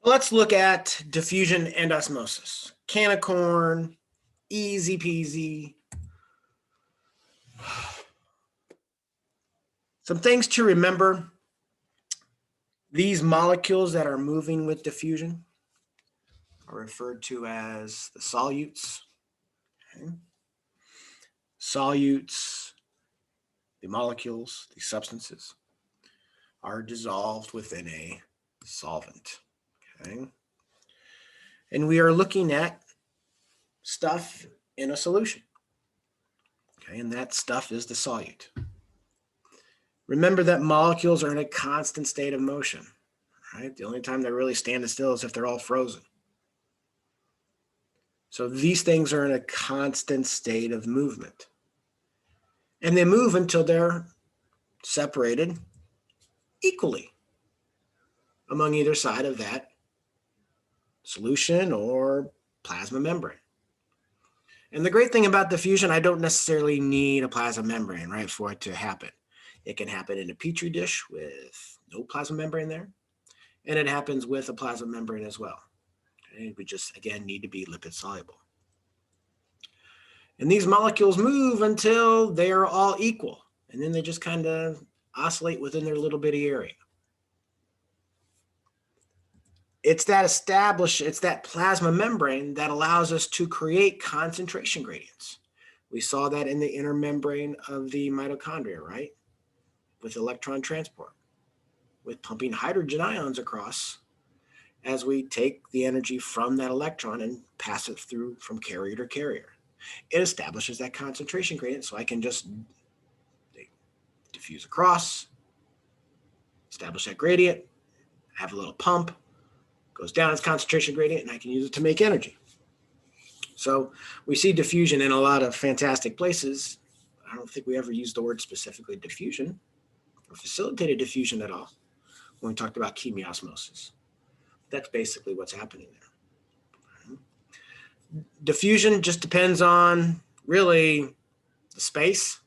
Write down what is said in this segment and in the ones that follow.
Let's look at diffusion and osmosis. Can of corn, easy peasy. Some things to remember. These molecules that are moving with diffusion are referred to as the solutes. Okay. Solutes, the molecules, the substances, are dissolved within a solvent. Okay. And we are looking at stuff in a solution. Okay, and that stuff is the solute. Remember that molecules are in a constant state of motion. Right? The only time they really stand still is if they're all frozen. So these things are in a constant state of movement. And they move until they're separated equally among either side of that solution or plasma membrane. And the great thing about diffusion, I don't necessarily need a plasma membrane, right, for it to happen. It can happen in a petri dish with no plasma membrane there, and it happens with a plasma membrane as well. Okay? We just, again, need to be lipid soluble. And these molecules move until they are all equal, and then they just kind of oscillate within their little bitty area. It's that plasma membrane that allows us to create concentration gradients. We saw that in the inner membrane of the mitochondria, right? With electron transport, with pumping hydrogen ions across as we take the energy from that electron and pass it through from carrier to carrier. It establishes that concentration gradient, so I can just diffuse across, establish that gradient, have a little pump, goes down its concentration gradient, and I can use it to make energy. So we see diffusion in a lot of fantastic places. I don't think we ever used the word specifically diffusion or facilitated diffusion at all when we talked about chemiosmosis. That's basically what's happening there. Diffusion just depends on really the space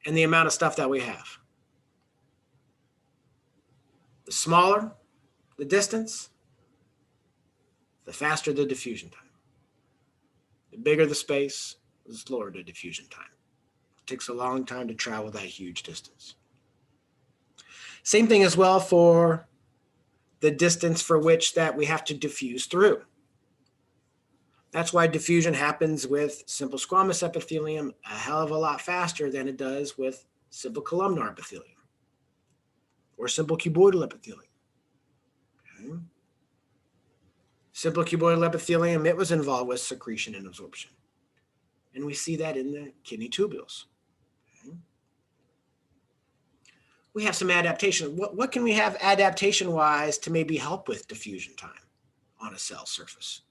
and the amount of stuff that we have. The smaller the distance, the faster the diffusion time. The bigger the space, the slower the diffusion time. It takes a long time to travel that huge distance. Same thing as well for the distance for which that we have to diffuse through. That's why diffusion happens with simple squamous epithelium a hell of a lot faster than it does with simple columnar epithelium or simple cuboidal epithelium. Okay. Simple cuboidal epithelium, it was involved with secretion and absorption. And we see that in the kidney tubules. Okay. We have some adaptation. What can we have adaptation-wise to maybe help with diffusion time on a cell surface?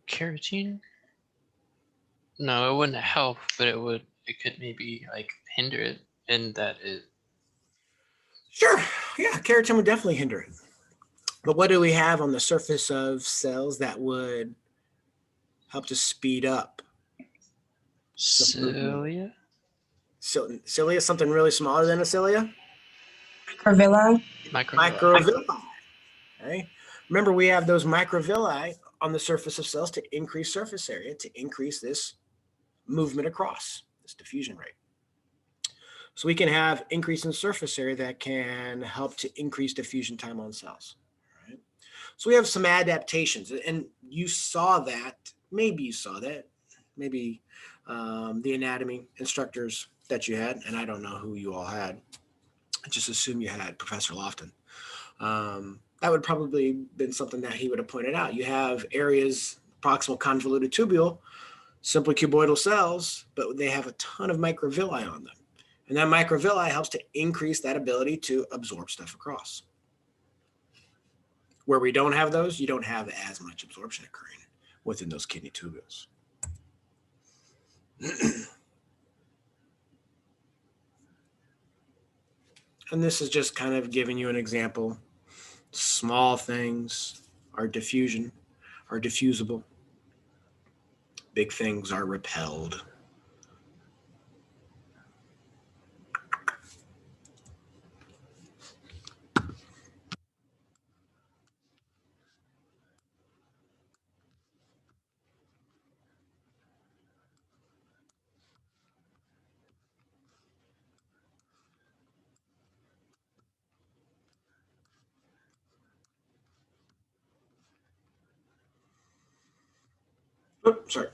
Carotene? No, it wouldn't help, but it could maybe like hinder it in that it. Sure, yeah, keratin would definitely hinder it. But what do we have on the surface of cells that would help to speed up? Cilia? Cilia is something really smaller than a cilia? Microvilli. Microvilli. Okay. Remember, we have those microvilli on the surface of cells to increase surface area, to increase this movement across, this diffusion rate. So we can have increase in surface area that can help to increase diffusion time on cells. Right? So we have some adaptations, and you saw that, maybe the anatomy instructors that you had, and I don't know who you all had. I just assume you had Professor Lofton. That would probably been something that he would have pointed out. You have areas, proximal convoluted tubule, simple cuboidal cells, but they have a ton of microvilli on them. And that microvilli helps to increase that ability to absorb stuff across. Where we don't have those, you don't have as much absorption occurring within those kidney tubules. And this is just kind of giving you an example. Small things are diffusible. Big things are repelled. Oops, sorry.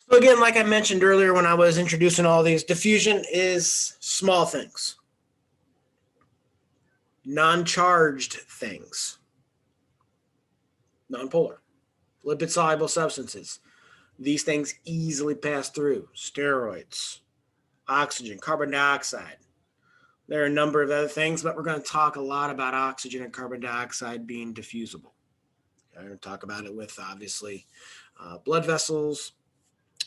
So again, like I mentioned earlier when I was introducing all these, diffusion is small things, non-charged things, non-polar, lipid-soluble substances. These things easily pass through. Steroids, oxygen, carbon dioxide. There are a number of other things, but we're going to talk a lot about oxygen and carbon dioxide being diffusible. I'm going to talk about it with, obviously, blood vessels.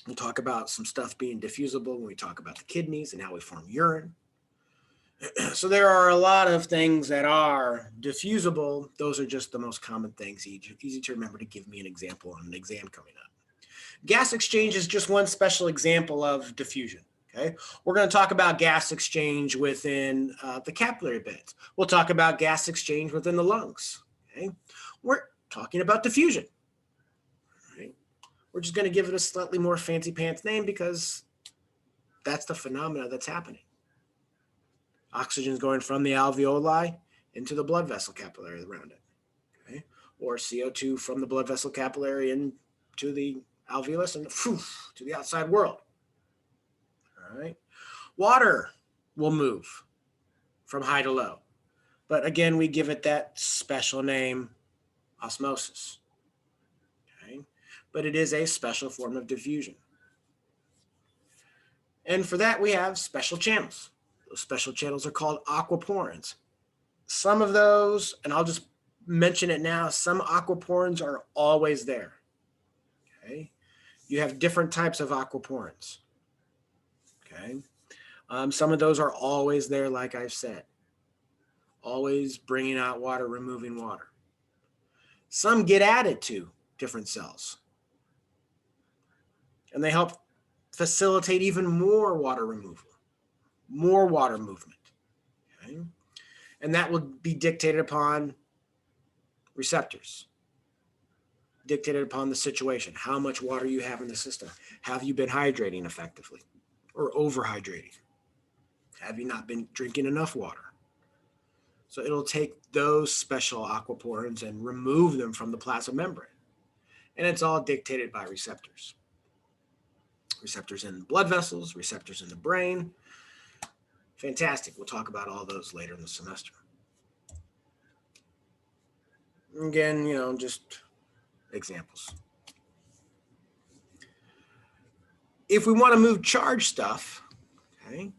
We'll talk about some stuff being diffusible when we talk about the kidneys and how we form urine. So there are a lot of things that are diffusible. Those are just the most common things. Easy to remember to give me an example on an exam coming up. Gas exchange is just one special example of diffusion. Okay, we're going to talk about gas exchange within the capillary beds. We'll talk about gas exchange within the lungs. Okay, we're talking about diffusion. Right? We're just going to give it a slightly more fancy pants name because that's the phenomena that's happening. Oxygen is going from the alveoli into the blood vessel capillary around it. Okay, or CO2 from the blood vessel capillary into the alveolus and to the outside world. All right. Water will move from high to low. But again, we give it that special name, osmosis. Okay. But it is a special form of diffusion. And for that, we have special channels. Those special channels are called aquaporins. Some of those, and I'll just mention it now, some aquaporins are always there. Okay. You have different types of aquaporins. Okay. Some of those are always there, like I've said. Always bringing out water, removing water. Some get added to different cells. And they help facilitate even more water removal, more water movement. Okay? And that will be dictated upon receptors, dictated upon the situation, how much water you have in the system. Have you been hydrating effectively or overhydrating? Have you not been drinking enough water? So it'll take those special aquaporins and remove them from the plasma membrane. And it's all dictated by receptors. Receptors in blood vessels, receptors in the brain. Fantastic. We'll talk about all those later in the semester. Again, just examples. If we want to move charged stuff, okay,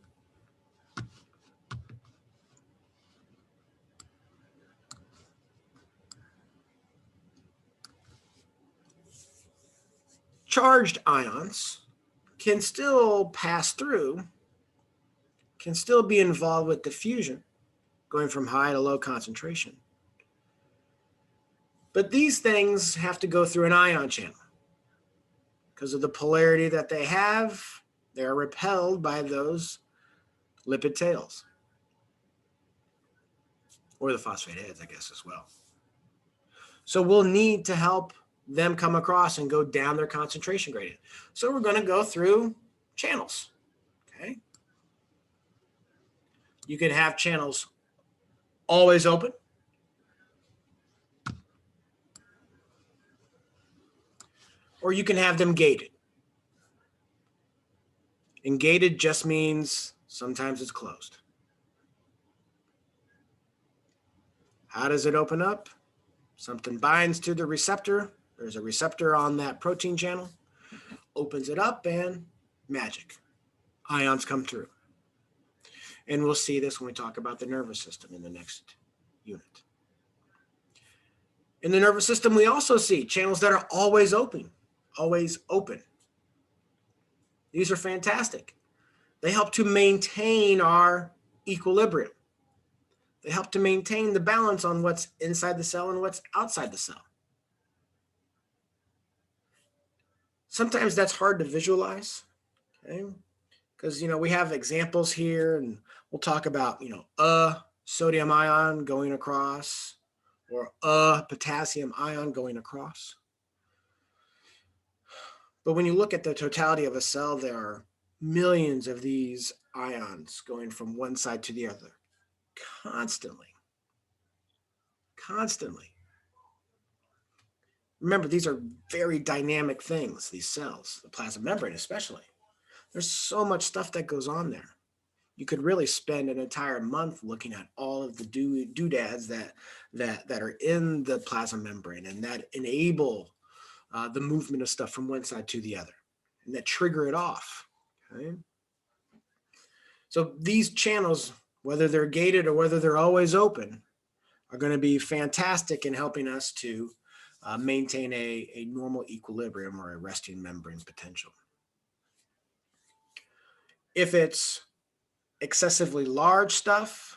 charged ions can still pass through, can still be involved with diffusion, going from high to low concentration. But these things have to go through an ion channel. Because of the polarity that they have, they're repelled by those lipid tails. Or the phosphate heads, I guess, as well. So we'll need to help them come across and go down their concentration gradient. So we're going to go through channels. Okay. You could have channels always open. Or you can have them gated. And gated just means sometimes it's closed. How does it open up? Something binds to the receptor. There's a receptor on that protein channel. Opens it up and magic. Ions come through. And we'll see this when we talk about the nervous system in the next unit. In the nervous system, we also see channels that are always open. Always open. These are fantastic. They help to maintain our equilibrium. They help to maintain the balance on what's inside the cell and what's outside the cell. Sometimes that's hard to visualize, okay? Because, we have examples here and we'll talk about, a sodium ion going across or a potassium ion going across. But when you look at the totality of a cell, there are millions of these ions going from one side to the other constantly. Constantly. Remember, these are very dynamic things, these cells, the plasma membrane especially. There's so much stuff that goes on there. You could really spend an entire month looking at all of the doodads that are in the plasma membrane and that enable the movement of stuff from one side to the other and that trigger it off. Okay? So these channels, whether they're gated or whether they're always open, are going to be fantastic in helping us to maintain a normal equilibrium or a resting membrane potential. If it's excessively large stuff,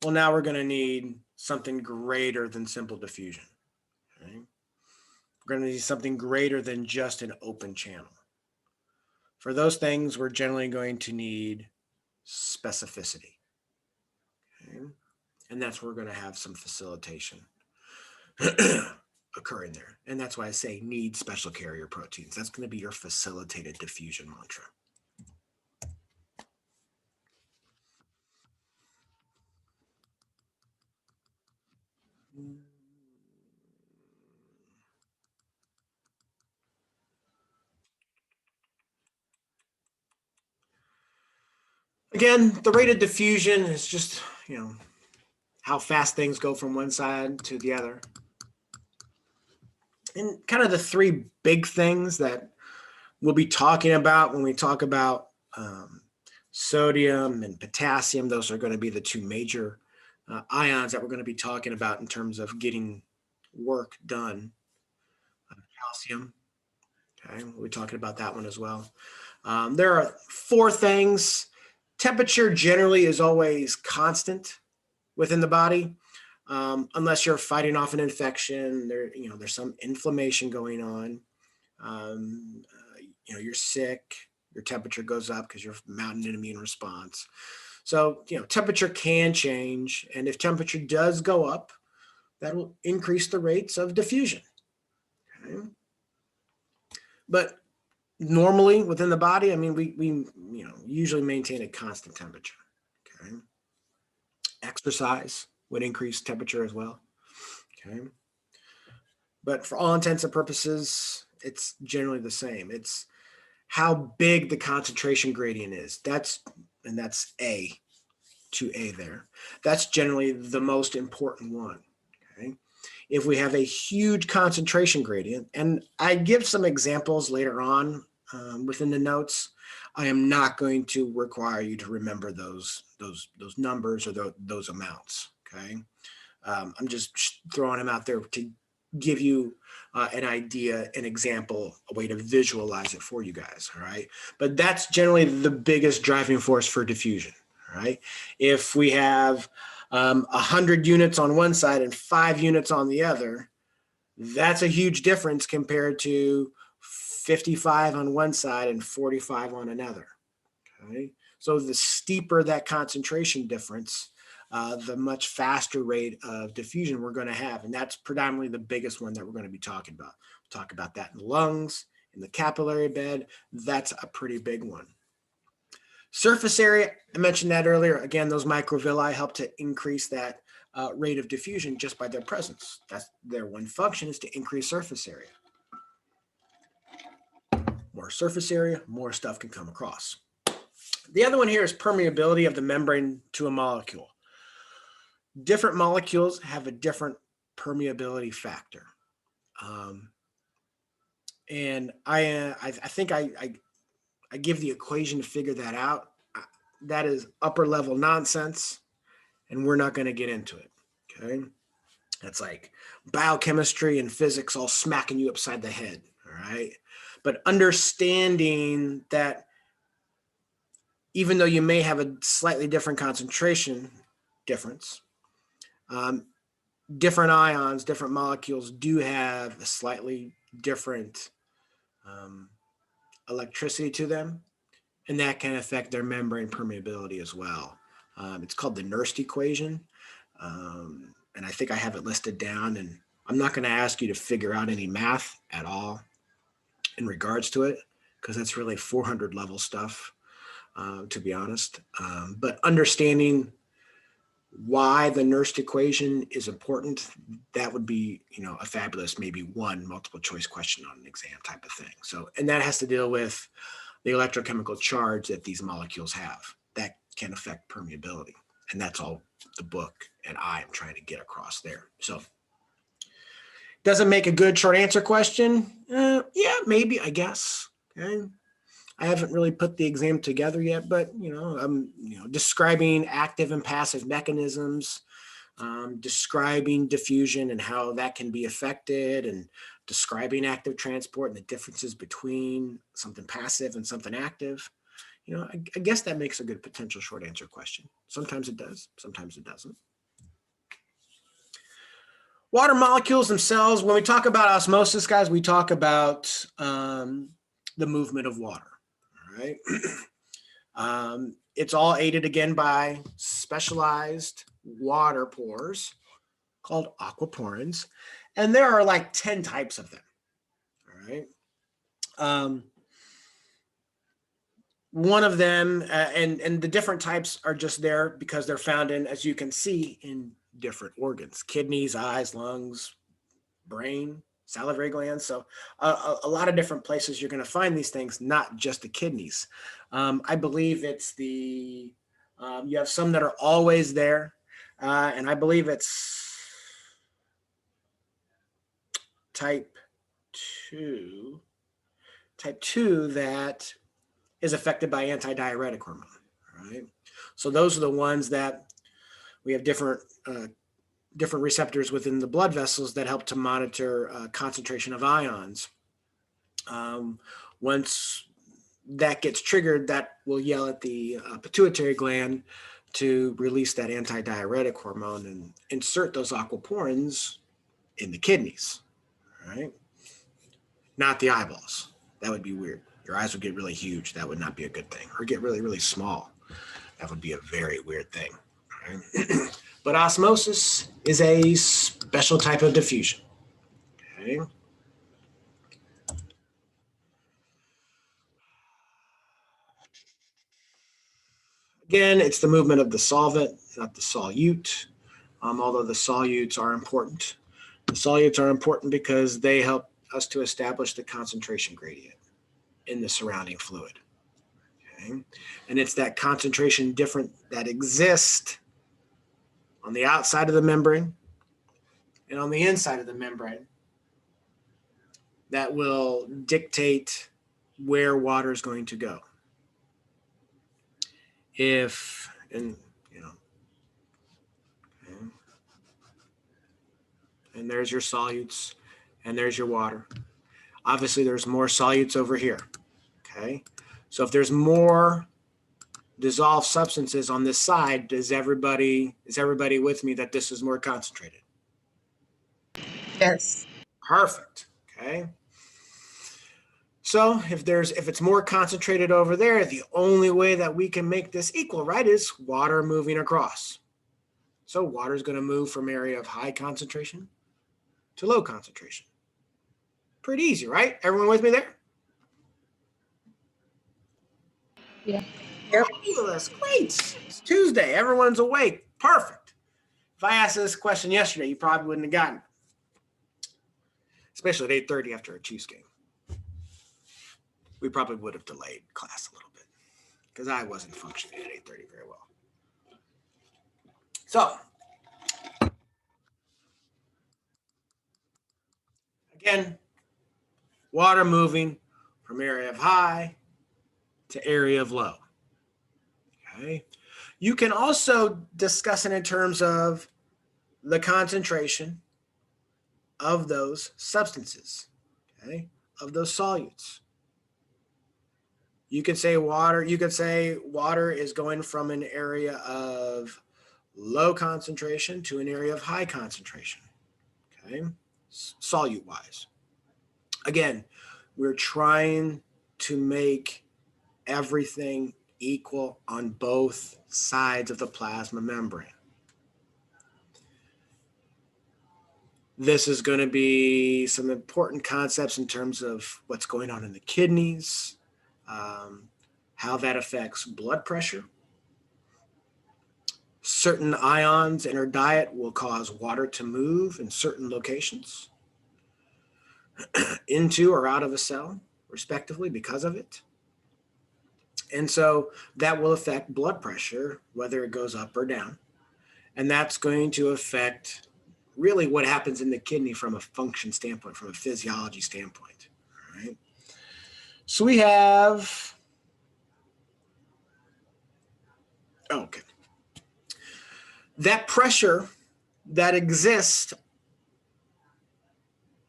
well, now we're going to need something greater than simple diffusion. Okay? We're going to need something greater than just an open channel. For those things, we're generally going to need specificity. Okay? And that's where we're going to have some facilitation occurring there. And that's why I say need special carrier proteins. That's going to be your facilitated diffusion mantra. Again, the rate of diffusion is just, how fast things go from one side to the other. And kind of the three big things that we'll be talking about when we talk about sodium and potassium, those are going to be the two major ions that we're going to be talking about in terms of getting work done. Calcium, okay, we'll be talking about that one as well. There are four things. Temperature generally is always constant within the body, unless you're fighting off an infection. There's some inflammation going on. You're sick. Your temperature goes up because you're mounting an immune response. So, temperature can change, and if temperature does go up, that will increase the rates of diffusion. Okay? But normally within the body, we usually maintain a constant temperature. Okay. Exercise would increase temperature as well. Okay. But for all intents and purposes, it's generally the same. It's how big the concentration gradient is. That's A to A there. That's generally the most important one. Okay. If we have a huge concentration gradient, and I give some examples later on within the notes, I am not going to require you to remember those numbers or those amounts. Okay, I'm just throwing them out there to give you an idea, an example, a way to visualize it for you guys. All right, but that's generally the biggest driving force for diffusion. All right, if we have 100 units on one side and 5 units on the other, that's a huge difference compared to 55 on one side and 45 on another. Okay, so the steeper that concentration difference, the much faster rate of diffusion we're going to have, and that's predominantly the biggest one that we're going to be talking about. We'll talk about that in the lungs, in the capillary bed. That's a pretty big one. Surface area, I mentioned that earlier. Again, those microvilli help to increase that rate of diffusion just by their presence. That's their one function, is to increase surface area. More surface area, more stuff can come across. The other one here is permeability of the membrane to a molecule. Different molecules have a different permeability factor. And I think I give the equation to figure that out. That is upper level nonsense, and we're not going to get into it. Okay, that's like biochemistry and physics all smacking you upside the head. All right, but understanding that even though you may have a slightly different concentration difference, different ions, different molecules do have a slightly different electricity to them, and that can affect their membrane permeability as well. It's called the Nernst equation, and I think I have it listed down, and I'm not going to ask you to figure out any math at all. in regards to it, because that's really 400 level stuff, to be honest. But understanding why the Nernst equation is important, that would be, a fabulous, maybe one multiple choice question on an exam type of thing. So, and that has to deal with the electrochemical charge that these molecules have that can affect permeability. And that's all the book and I am trying to get across there. So doesn't make a good short answer question. Yeah, maybe, I guess. Okay. I haven't really put the exam together yet, but I'm describing active and passive mechanisms, describing diffusion and how that can be affected, and describing active transport and the differences between something passive and something active. I guess that makes a good potential short answer question. Sometimes it does, sometimes it doesn't. Water molecules themselves, when we talk about osmosis, guys, we talk about the movement of water. All right. It's all aided again by specialized water pores called aquaporins. And there are like 10 types of them. All right. One of them, and the different types are just there because they're found in, as you can see, in different organs: kidneys, eyes, lungs, brain, salivary glands. So a lot of different places you're going to find these things, not just the kidneys. I believe it's you have some that are always there. And I believe it's type 2 that is affected by antidiuretic hormone. Right. So those are the ones that we have different receptors within the blood vessels that help to monitor concentration of ions. Once that gets triggered, that will yell at the pituitary gland to release that antidiuretic hormone and insert those aquaporins in the kidneys, right? Not the eyeballs. That would be weird. Your eyes would get really huge. That would not be a good thing. Or get really, really small. That would be a very weird thing. Right? But osmosis is a special type of diffusion. Okay. Again, it's the movement of the solvent, not the solute, although the solutes are important. The solutes are important because they help us to establish the concentration gradient in the surrounding fluid. Okay. And it's that concentration difference that exists on the outside of the membrane and on the inside of the membrane that will dictate where water is going to go. And there's your solutes, and there's your water. Obviously, there's more solutes over here, okay? So if there's more dissolved substances on this side, is everybody with me that this is more concentrated? Yes. Perfect, okay? So if it's more concentrated over there, the only way that we can make this equal, right, is water moving across. So water is going to move from area of high concentration to low concentration. Pretty easy, right? Everyone with me there? Yeah. Yep. Fabulous. Great. It's Tuesday. Everyone's awake. Perfect. If I asked this question yesterday, you probably wouldn't have gotten it. Especially at 8:30 after a Chiefs game. We probably would have delayed class a little bit because I wasn't functioning at 8:30 very well. So, again, water moving from area of high to area of low. Okay. You can also discuss it in terms of the concentration of those substances, okay, of those solutes. You could say water is going from an area of low concentration to an area of high concentration, okay, solute-wise. Again, we're trying to make everything equal on both sides of the plasma membrane. This is going to be some important concepts in terms of what's going on in the kidneys, how that affects blood pressure. Certain ions in our diet will cause water to move in certain locations into or out of a cell, respectively, because of it. And so that will affect blood pressure, whether it goes up or down. And that's going to affect really what happens in the kidney from a function standpoint, from a physiology standpoint. All right. So we have, okay. That pressure that exists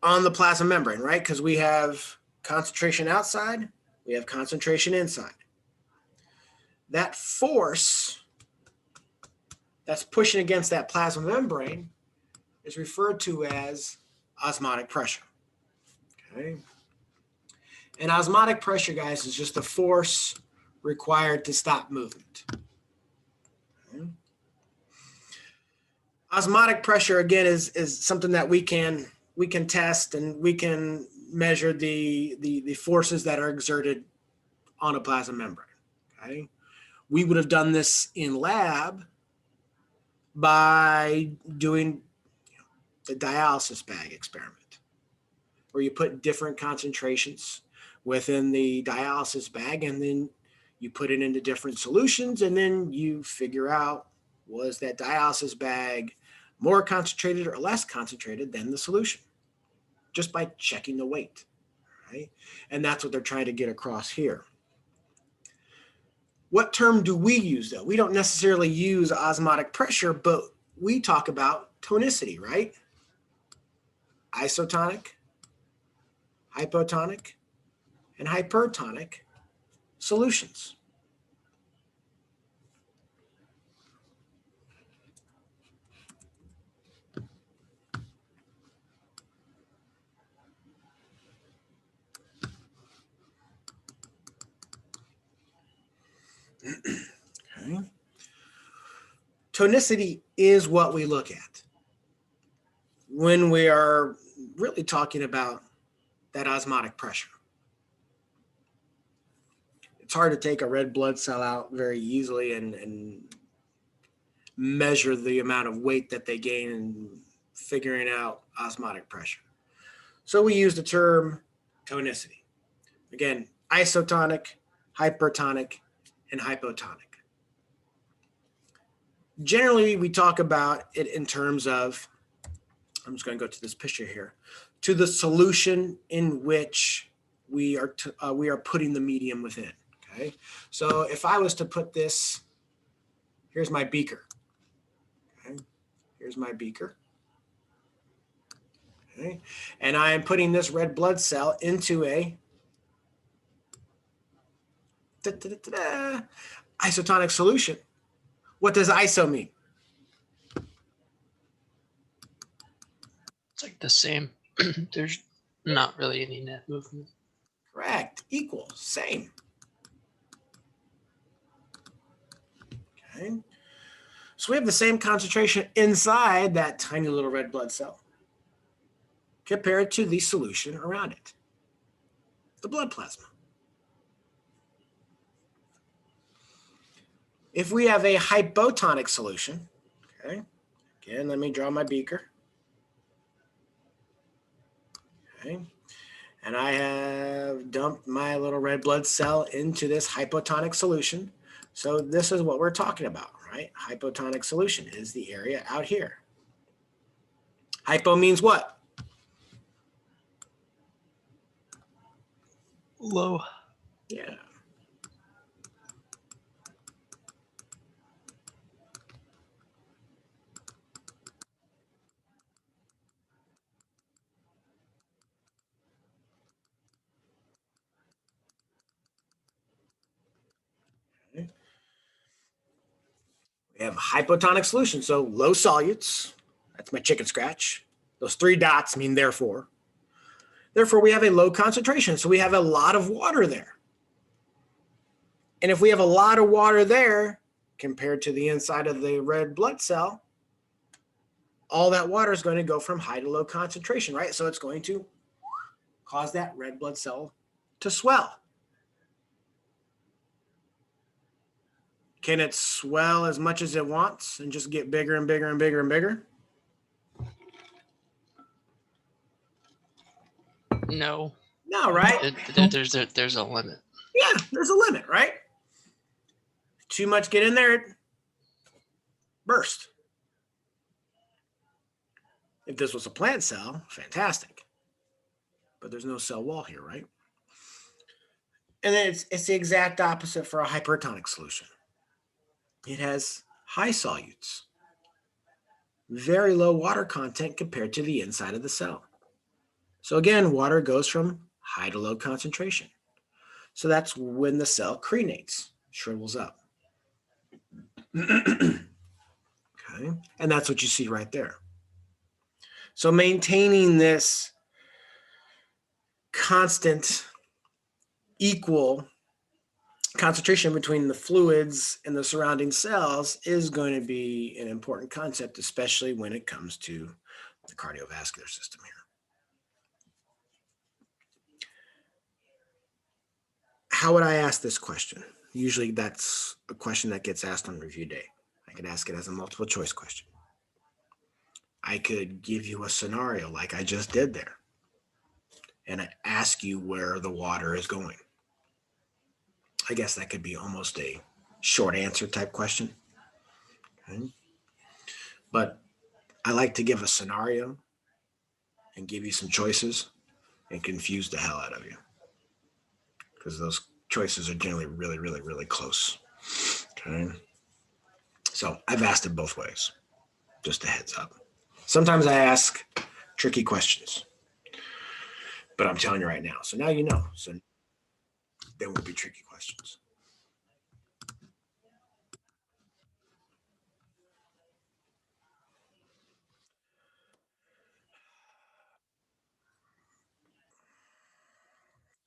on the plasma membrane, right? Because we have concentration outside, we have concentration inside. That force that's pushing against that plasma membrane is referred to as osmotic pressure. Okay. And osmotic pressure, guys, is just the force required to stop movement. Okay. Osmotic pressure, again, is something that we can test, and we can measure the forces that are exerted on a plasma membrane. Okay. We would have done this in lab by doing the dialysis bag experiment, where you put different concentrations within the dialysis bag, and then you put it into different solutions, and then you figure out, was that dialysis bag more concentrated or less concentrated than the solution, just by checking the weight, right? And that's what they're trying to get across here. What term do we use, though? We don't necessarily use osmotic pressure, but we talk about tonicity, right? Isotonic, hypotonic, and hypertonic solutions. Okay. Tonicity is what we look at when we are really talking about that osmotic pressure. It's hard to take a red blood cell out very easily and measure the amount of weight that they gain in figuring out osmotic pressure. So we use the term tonicity. Again, isotonic, hypertonic, and hypotonic. Generally, we talk about it in terms of, I'm just going to go to this picture here, to the solution in which we are putting the medium within. Okay, so if I was to put this, here's my beaker. Okay, here's my beaker. Okay, and I am putting this red blood cell into a isotonic solution. What does iso mean? It's like the same. There's not really any net movement. Correct. Equal. Same. Okay. So we have the same concentration inside that tiny little red blood cell compared to the solution around it, the blood plasma. If we have a hypotonic solution, okay, again, let me draw my beaker. Okay, and I have dumped my little red blood cell into this hypotonic solution. So this is what we're talking about, right? Hypotonic solution is the area out here. Hypo means what? Low. Yeah. We have hypotonic solution, so low solutes. That's my chicken scratch. Those three dots mean therefore. Therefore, we have a low concentration, so we have a lot of water there. And if we have a lot of water there, compared to the inside of the red blood cell, all that water is going to go from high to low concentration, right? So it's going to cause that red blood cell to swell. Can it swell as much as it wants and just get bigger and bigger and bigger and bigger? No. No, right? There's a limit. Yeah, there's a limit, right? Too much get in there, it burst. If this was a plant cell, fantastic. But there's no cell wall here, right? And then it's the exact opposite for a hypertonic solution. It has high solutes, very low water content compared to the inside of the cell. So again, water goes from high to low concentration. So that's when the cell crenates, shrivels up. Okay, and that's what you see right there. So maintaining this constant, equal concentration between the fluids and the surrounding cells is going to be an important concept, especially when it comes to the cardiovascular system here. How would I ask this question? Usually that's a question that gets asked on review day. I could ask it as a multiple choice question. I could give you a scenario like I just did there, and I ask you where the water is going. I guess that could be almost a short answer type question. Okay. But I like to give a scenario and give you some choices and confuse the hell out of you, because those choices are generally really, really, really close. Okay. So I've asked it both ways, just a heads up. Sometimes I ask tricky questions, but I'm telling you right now. So now you know. So there will be tricky questions.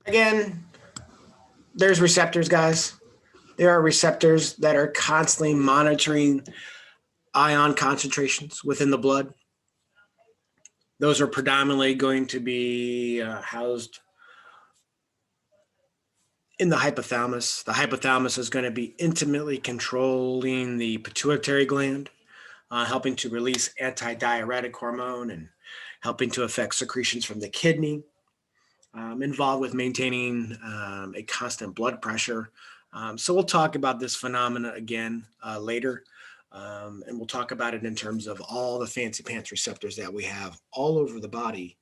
Again, there's receptors, guys. There are receptors that are constantly monitoring ion concentrations within the blood. Those are predominantly going to be housed in the hypothalamus. The hypothalamus is going to be intimately controlling the pituitary gland, helping to release antidiuretic hormone and helping to affect secretions from the kidney, involved with maintaining a constant blood pressure. So we'll talk about this phenomena again later. And we'll talk about it in terms of all the fancy pants receptors that we have all over the body.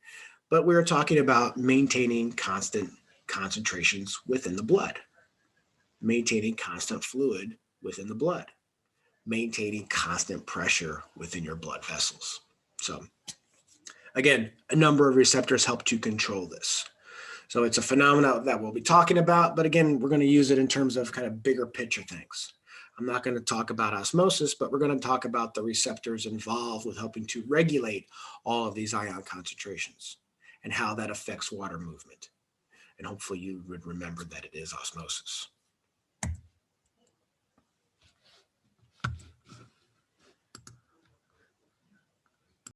But we're talking about maintaining constant concentrations within the blood, maintaining constant fluid within the blood, maintaining constant pressure within your blood vessels. So again, a number of receptors help to control this. So it's a phenomenon that we'll be talking about, but again, we're going to use it in terms of kind of bigger picture things. I'm not going to talk about osmosis, but we're going to talk about the receptors involved with helping to regulate all of these ion concentrations and how that affects water movement. And hopefully you would remember that it is osmosis.